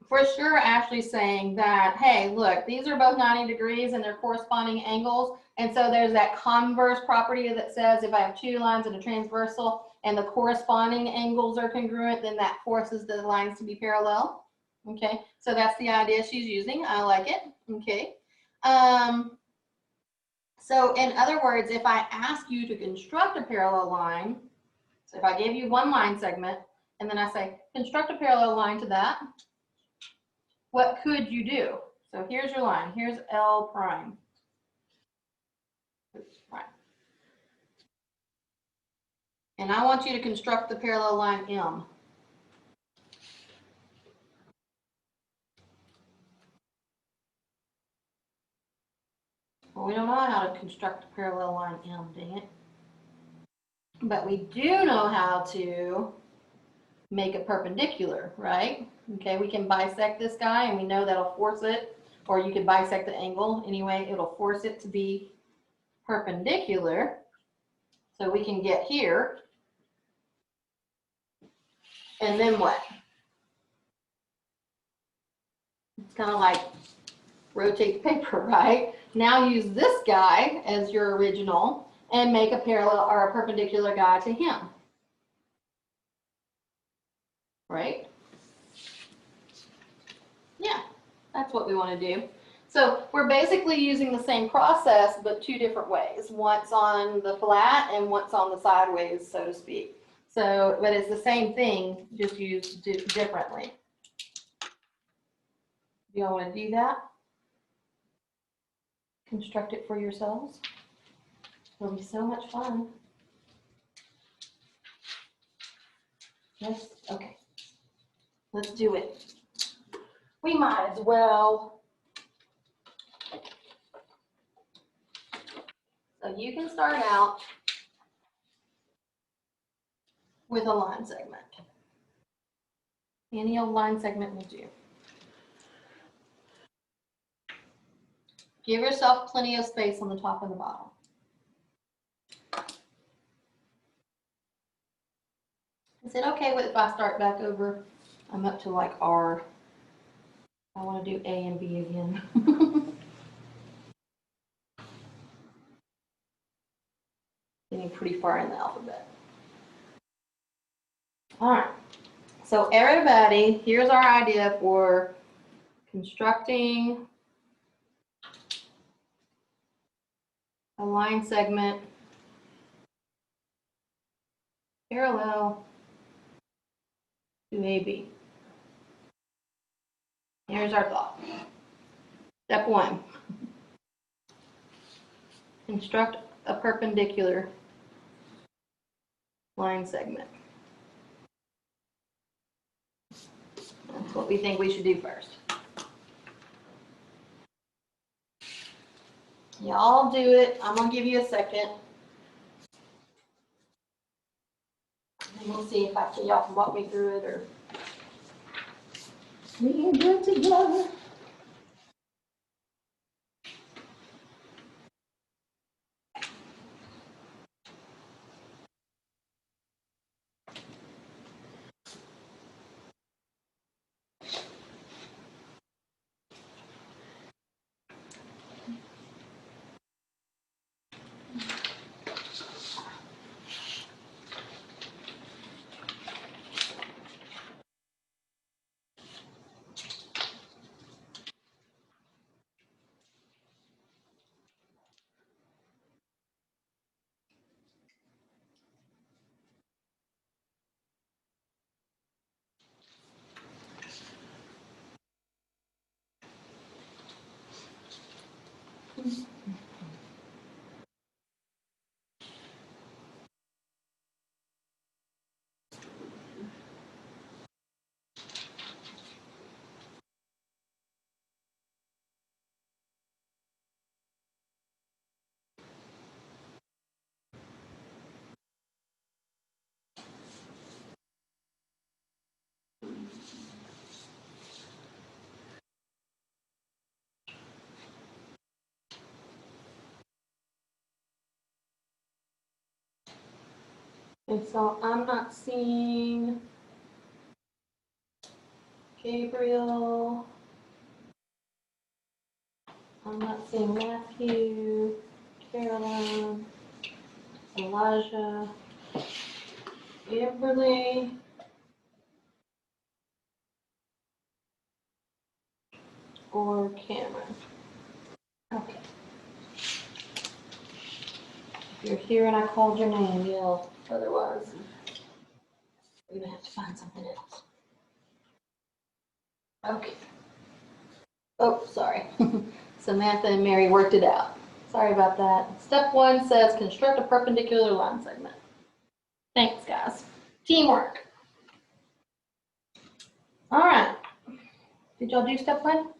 for sure Ashley's saying that, hey, look, these are both 90 degrees and they're corresponding angles. And so there's that converse property that says if I have two lines and a transversal and the corresponding angles are congruent, then that forces the lines to be parallel. Okay, so that's the idea she's using. I like it. Okay. So in other words, if I ask you to construct a parallel line, so if I gave you one line segment and then I say, construct a parallel line to that, what could you do? So here's your line. Here's L prime. Oops, prime. And I want you to construct the parallel line M. Well, we don't know how to construct a parallel line M, dang it. But we do know how to make it perpendicular, right? Okay, we can bisect this guy and we know that'll force it, or you could bisect the angle. Anyway, it'll force it to be perpendicular. So we can get here. And then what? It's kind of like rotate the paper, right? Now use this guy as your original and make a parallel or a perpendicular guy to him. Right? Yeah, that's what we want to do. So we're basically using the same process, but two different ways. Once on the flat and once on the sideways, so to speak. So, but it's the same thing, just used differently. You all want to do that? Construct it for yourselves. It'll be so much fun. Yes, okay. Let's do it. We might as well. So you can start out with a line segment. Any old line segment will do. Give yourself plenty of space on the top and the bottom. Is it okay if I start back over? I'm up to like R. I want to do A and B again. Getting pretty far in the alphabet. All right. So everybody, here's our idea for constructing a line segment parallel to AB. Here's our thought. Step one, construct a perpendicular line segment. That's what we think we should do first. Y'all do it. I'm going to give you a second. And we'll see if y'all can walk me through it or we can do it together. And so I'm not seeing Gabriel. I'm not seeing Matthew, Caroline, Elijah, Amberly, or Cameron. Okay. If you're here and I called your name, yell. Otherwise, we're gonna have to find something else. Okay. Oh, sorry. Samantha and Mary worked it out. Sorry about that. Step 1 says construct a perpendicular line segment. Thanks, guys. Teamwork. All right. Did y'all do step 1?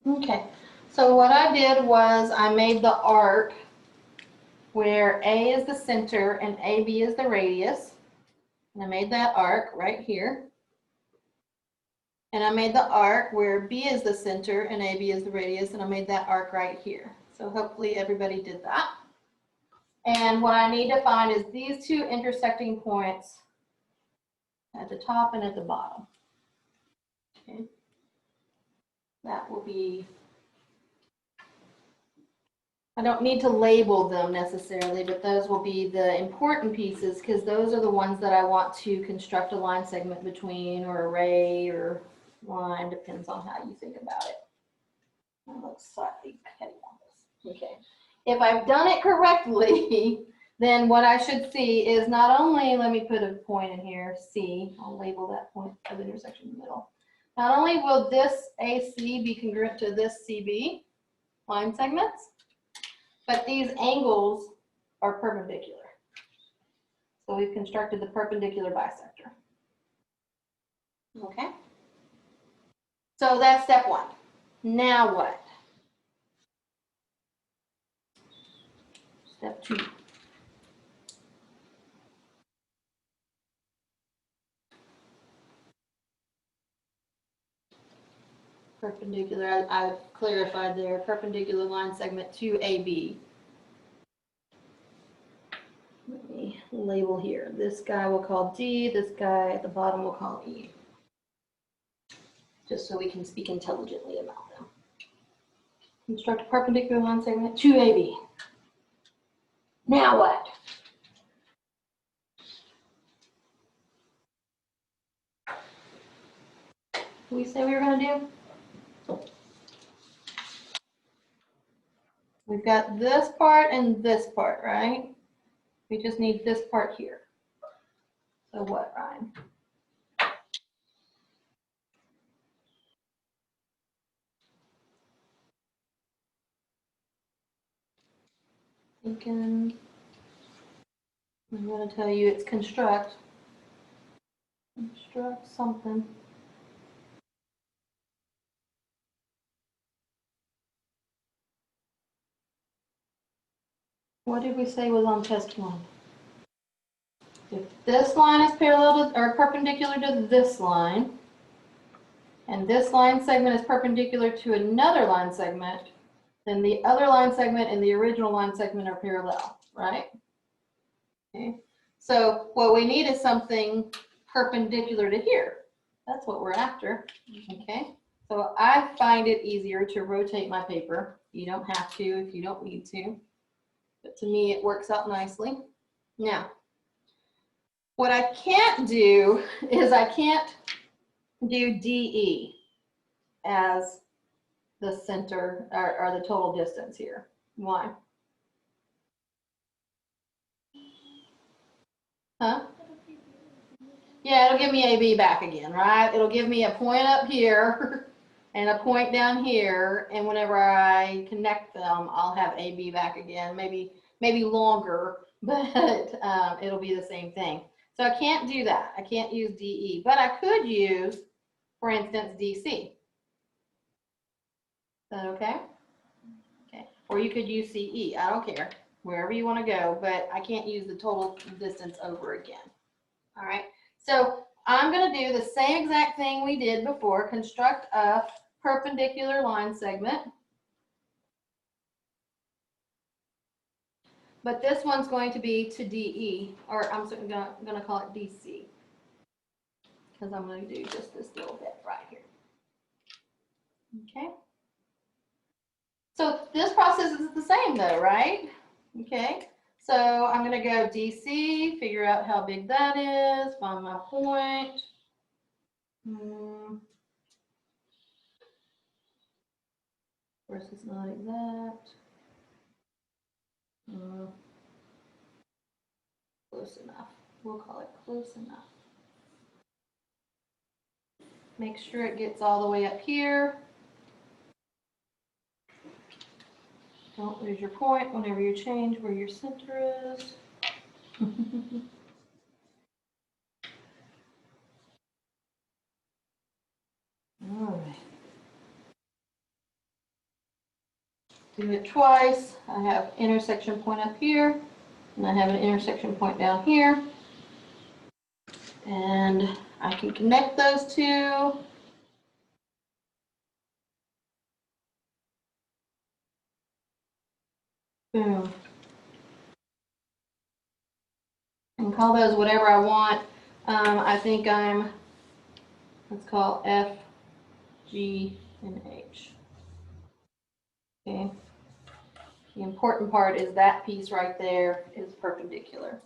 Okay, so what I did was I made the arc where A is the center and AB is the radius. And I made that arc right here. And I made the arc where B is the center and AB is the radius, and I made that arc right here. So hopefully everybody did that. And what I need to find is these two intersecting points at the top and at the bottom. Okay. That will be, I don't need to label them necessarily, but those will be the important pieces because those are the ones that I want to construct a line segment between, or array, or line, depends on how you think about it. That looks slightly heavy on this. Okay. If I've done it correctly, then what I should see is not only, let me put a point in here, C, I'll label that point of intersection in the middle. Not only will this AC be congruent to this CB line segments, but these angles are perpendicular. So we've constructed the perpendicular bisector. Okay. So that's step 1. Now what? Step 2. Perpendicular, I've clarified there, perpendicular line segment to AB. Let me label here. This guy we'll call D, this guy at the bottom we'll call E. Just so we can speak intelligently about them. Construct a perpendicular line segment to AB. Now what? What did we say we were going to do? We've got this part and this part, right? We just need this part here. So what, Ryan? Thinking, I'm going to tell you it's construct. Construct something. What did we say was on test 1? If this line is parallel to, or perpendicular to this line, and this line segment is perpendicular to another line segment, then the other line segment and the original line segment are parallel, right? Okay. So what we need is something perpendicular to here. That's what we're after, okay? So I find it easier to rotate my paper. You don't have to if you don't need to, but to me it works out nicely. Now, what I can't do is I can't do DE. as the center or the total distance here. Why? Huh? Yeah, it'll give me AB back again, right? It'll give me a point up here and a point down here, and whenever I connect them, I'll have AB back again. Maybe longer, but it'll be the same thing. So I can't do that. I can't use DE, but I could use, for instance, DC. Is that okay? Okay. Or you could use CE. I don't care. Wherever you want to go, but I can't use the total distance over again. All right. So I'm going to do the same exact thing we did before. Construct a perpendicular line segment. But this one's going to be to DE, or I'm going to call it DC. Because I'm going to do just this little bit right here. Okay. So this process is the same though, right? Okay. So I'm going to go DC, figure out how big that is, find my point. Of course, it's not exact. Close enough. We'll call it close enough. Make sure it gets all the way up here. Don't lose your point whenever you change where your center is. All right. Do it twice. I have intersection point up here, and I have an intersection point down here. And I can connect those two. Boom. And call those whatever I want. I think let's call F, G, and H. Okay. The important part is that piece right there is perpendicular.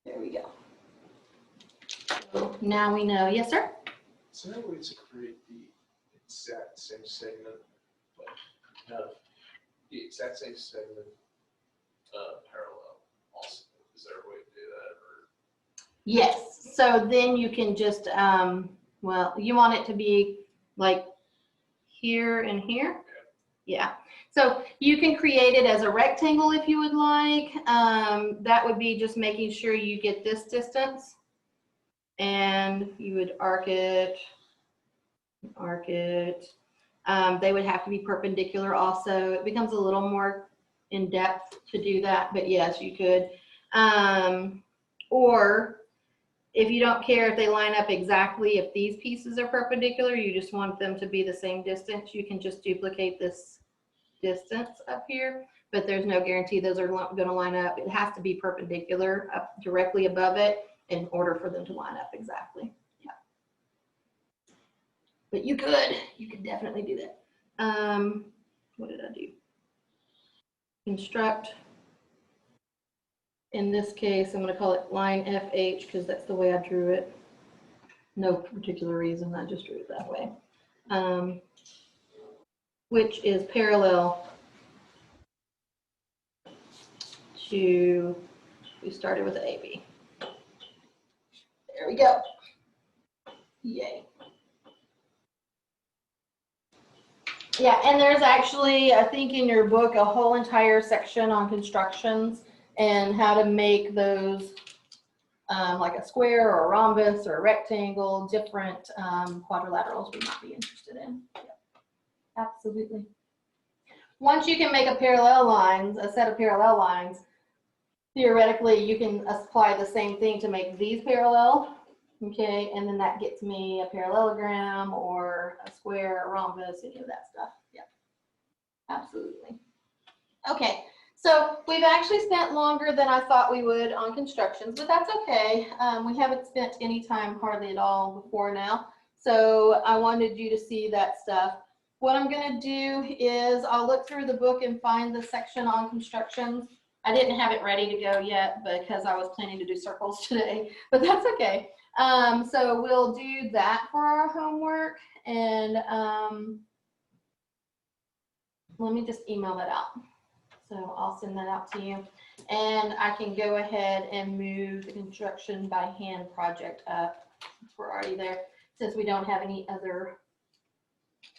There we go. So now we know. Yes, sir? So that way to create the exact same segment, but have the exact same segment parallel also. Is there a way to do that? Or? Yes. So then you can just, well, you want it to be like here and here. Yeah. So you can create it as a rectangle if you would like. That would be just making sure you get this distance. And you would arc it. They would have to be perpendicular also. It becomes a little more in depth to do that, but yes, you could. Or if you don't care if they line up exactly, if these pieces are perpendicular, you just want them to be the same distance, you can just duplicate this distance up here, but there's no guarantee those are going to line up. It has to be perpendicular up directly above it in order for them to line up exactly. Yeah. But you could definitely do that. What did I do? Construct. In this case, I'm going to call it line FH because that's the way I drew it. No particular reason, I just drew it that way. Which is parallel to, we started with AB. There we go. Yay. Yeah, and there's actually, I think in your book, a whole entire section on constructions and how to make those like a square or a rhombus or a rectangle, different quadrilaterals we might be interested in. Yep. Absolutely. Once you can make a set of parallel lines, theoretically you can apply the same thing to make these parallel, okay, and then that gets me a parallelogram or a square, a rhombus, any of that stuff. Yep. Absolutely. Okay. So we've actually spent longer than I thought we would on constructions, but that's okay. We haven't spent any time hardly at all before now. So I wanted you to see that stuff. What I'm going to do is I'll look through the book and find the section on constructions. I didn't have it ready to go yet because I was planning to do circles today, but that's okay. So we'll do that for our homework, and let me just email that out. So I'll send that out to you, and I can go ahead and move the construction by hand project up. We're already there, since we don't have any other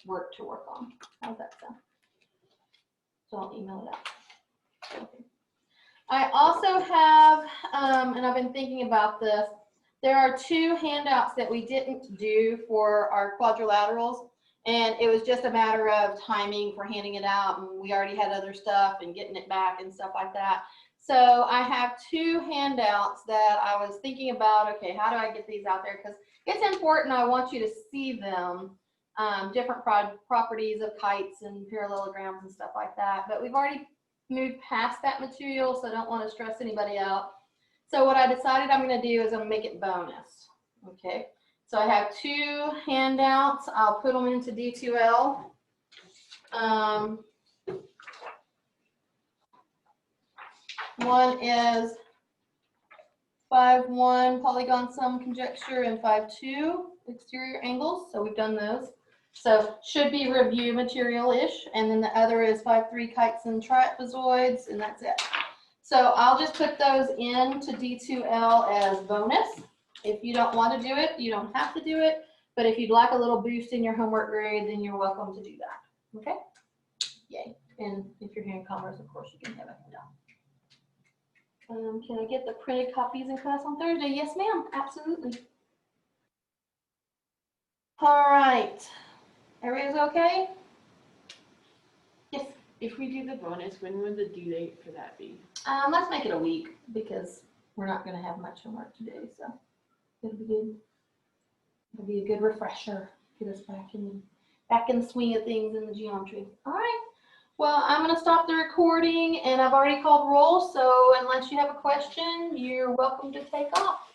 work to work on. How's that sound? So I'll email it out. Okay. I also have, and I've been thinking about this, there are 2 handouts that we didn't do for our quadrilaterals, and it was just a matter of timing for handing it out, and we already had other stuff and getting it back and stuff like that. So I have 2 handouts that I was thinking about, okay, how do I get these out there? Because it's important, I want you to see them, different properties of kites and parallelograms and stuff like that, but we've already moved past that material, so I don't want to stress anybody out. So what I decided I'm going to do is I'm going to make it bonus. Okay, so I have 2 handouts. I'll put them into D2L. One is 5-1 polygon sum conjecture and 5-2 exterior angles. So we've done those. So should be review material-ish. And then the other is 5-3 kites and trapezoids, and that's it. So I'll just put those into D2L as bonus. If you don't want to do it, you don't have to do it. But if you'd like a little boost in your homework grade, then you're welcome to do that. Okay? Yay. And if you're here in Commerce, of course, you can have it down. Can I get the printed copies in class on Thursday? Yes, ma'am. Absolutely. All right. Everybody's okay? Yes. If we do the bonus, when would the due date for that be? Let's make it a week because we're not going to have much homework today, so it'll be good. It'll be a good refresher. Get us back in the swing of things in the geometry. All right. Well, I'm going to stop the recording, and I've already called roll. So unless you have a question, you're welcome to take off.